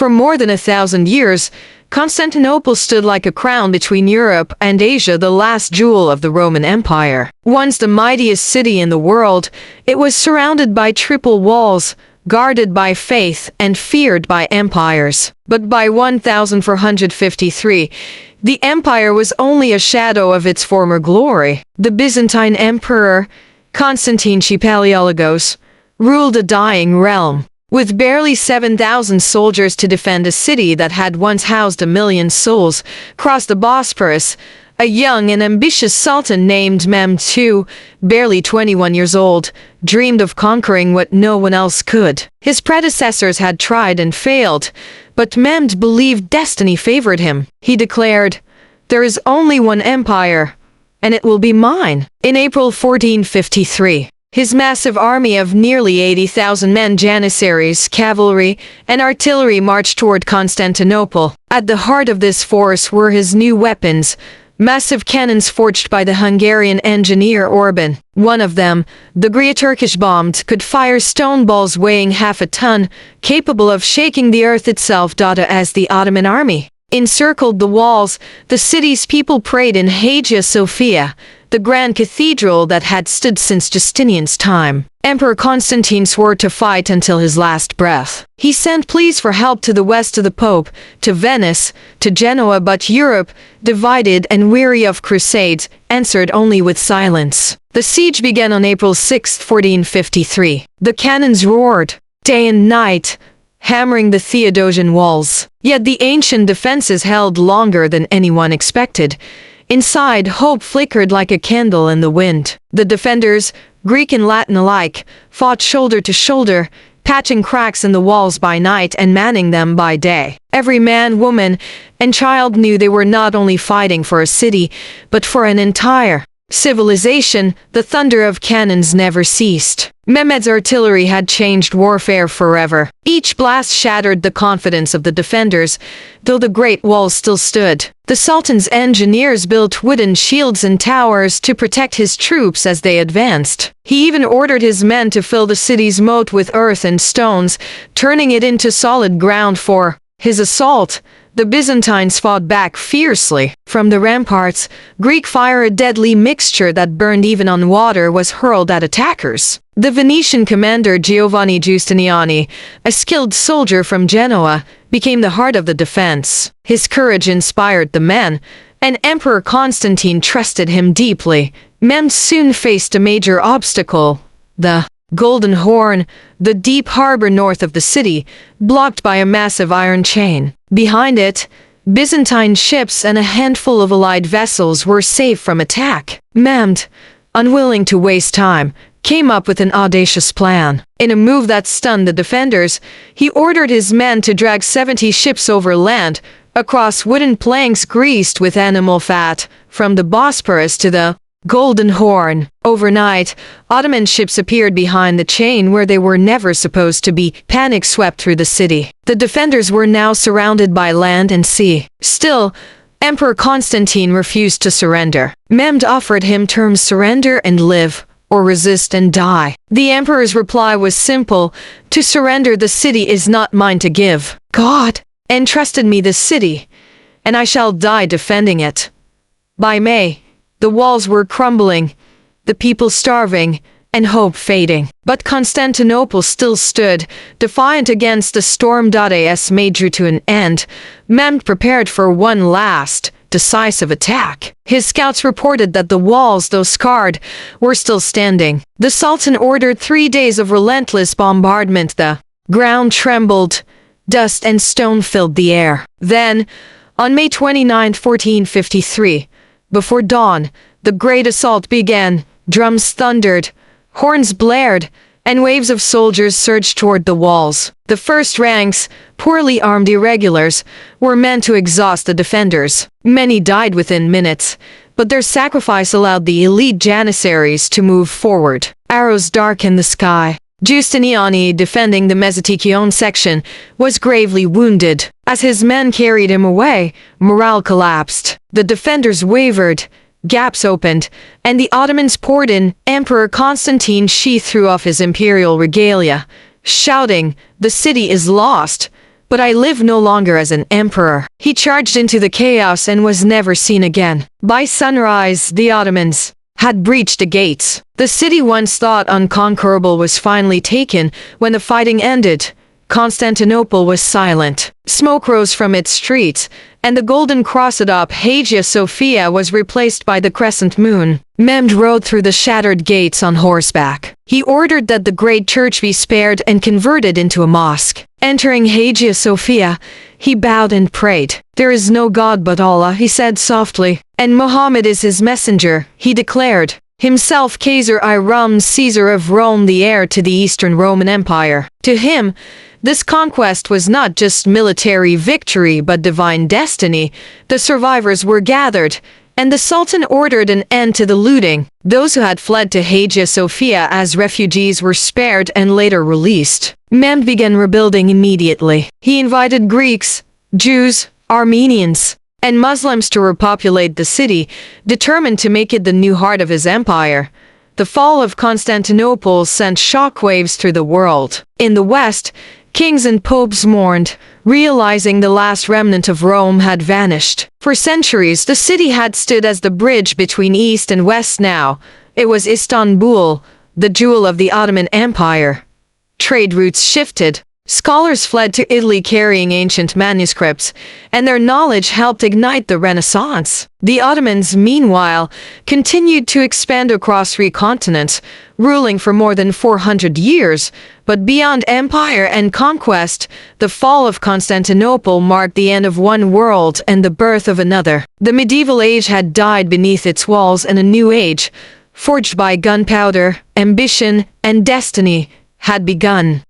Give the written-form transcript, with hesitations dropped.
For more than 1,000 years, Constantinople stood like a crown between Europe and Asia, the last jewel of the Roman Empire. Once the mightiest city in the world, it was surrounded by triple walls, guarded by faith and feared by empires. But by 1453, the empire was only a shadow of its former glory. The Byzantine Emperor, Constantine XI, ruled a dying realm. With barely 7,000 soldiers to defend a city that had once housed 1,000,000 souls, across the Bosphorus, a young and ambitious sultan named Mehmed II, barely 21 years old, dreamed of conquering what no one else could. His predecessors had tried and failed, but Mehmed believed destiny favored him. He declared, "There is only one empire, and it will be mine." In April 1453, his massive army of nearly 80,000 men, janissaries, cavalry, and artillery marched toward Constantinople. At the heart of this force were his new weapons, massive cannons forged by the Hungarian engineer Orban. One of them, the Great Turkish bomb, could fire stone balls weighing half a ton, capable of shaking the earth itself. As the Ottoman army encircled the walls, the city's people prayed in Hagia Sophia, the grand cathedral that had stood since Justinian's time. Emperor Constantine swore to fight until his last breath. He sent pleas for help to the west, to the Pope, to Venice, to Genoa, but Europe, divided and weary of crusades, answered only with silence. The siege began on April 6, 1453. The cannons roared, day and night, hammering the Theodosian walls. Yet the ancient defenses held longer than anyone expected. Inside, hope flickered like a candle in the wind. The defenders, Greek and Latin alike, fought shoulder to shoulder, patching cracks in the walls by night and manning them by day. Every man, woman, and child knew they were not only fighting for a city, but for an entire civilization. The thunder of cannons never ceased. Mehmed's artillery had changed warfare forever. Each blast shattered the confidence of the defenders, though the great walls still stood. The Sultan's engineers built wooden shields and towers to protect his troops as they advanced. He even ordered his men to fill the city's moat with earth and stones, turning it into solid ground for his assault. The Byzantines fought back fiercely. From the ramparts, Greek fire, a deadly mixture that burned even on water, was hurled at attackers. The Venetian commander Giovanni Giustiniani, a skilled soldier from Genoa, became the heart of the defense. His courage inspired the men, and Emperor Constantine trusted him deeply. Mehmed soon faced a major obstacle: the Golden Horn, the deep harbor north of the city, blocked by a massive iron chain. Behind it, Byzantine ships and a handful of allied vessels were safe from attack. Mehmed, unwilling to waste time, came up with an audacious plan. In a move that stunned the defenders, he ordered his men to drag 70 ships over land, across wooden planks greased with animal fat, from the Bosporus to the Golden Horn. Overnight, Ottoman ships appeared behind the chain where they were never supposed to be. Panic swept through the city. The defenders were now surrounded by land and sea. Still, Emperor Constantine refused to surrender. Mehmed offered him terms: surrender and live, or resist and die. The emperor's reply was simple: to surrender the city is not mine to give. God entrusted me this city, and I shall die defending it. By May, the walls were crumbling, the people starving, and hope fading. But Constantinople still stood, defiant against the storm. As May drew to an end, Mehmed prepared for one last, decisive attack. His scouts reported that the walls, though scarred, were still standing. The Sultan ordered 3 days of relentless bombardment. The ground trembled, dust and stone filled the air. Then, on May 29, 1453, before dawn, the great assault began. Drums thundered, horns blared, and waves of soldiers surged toward the walls. The first ranks, poorly armed irregulars, were meant to exhaust the defenders. Many died within minutes, but their sacrifice allowed the elite janissaries to move forward. Arrows darkened the sky. Giustiniani, defending the Mezzoticchione section, was gravely wounded. As his men carried him away, morale collapsed. The defenders wavered, gaps opened, and the Ottomans poured in. Emperor Constantine threw off his imperial regalia, shouting, "The city is lost. but I live no longer as an emperor." He charged into the chaos and was never seen again. By sunrise, the Ottomans had breached the gates. The city once thought unconquerable was finally taken. When the fighting ended, Constantinople was silent. Smoke rose from its streets, and the golden cross atop Hagia Sophia was replaced by the crescent moon. Mehmed rode through the shattered gates on horseback. He ordered that the great church be spared and converted into a mosque. Entering Hagia Sophia, he bowed and prayed. "There is no God but Allah," he said softly, "and Muhammad is his messenger," he declared. Himself Kaiser I Caesar of Rome, the heir to the Eastern Roman Empire. To him, this conquest was not just military victory but divine destiny. The survivors were gathered, and the Sultan ordered an end to the looting. Those who had fled to Hagia Sophia as refugees were spared and later released. Mehmed began rebuilding immediately. He invited Greeks, Jews, Armenians, and Muslims to repopulate the city, determined to make it the new heart of his empire. The fall of Constantinople sent shockwaves through the world. In the West, kings and popes mourned, realizing the last remnant of Rome had vanished. For centuries, the city had stood as the bridge between East and West. Now, it was Istanbul, the jewel of the Ottoman Empire. Trade routes shifted. Scholars fled to Italy carrying ancient manuscripts, and their knowledge helped ignite the Renaissance. The Ottomans, meanwhile, continued to expand across 3 continents, ruling for more than 400 years. But beyond empire and conquest, the fall of Constantinople marked the end of one world and the birth of another. The medieval age had died beneath its walls, and a new age, forged by gunpowder, ambition, and destiny, had begun.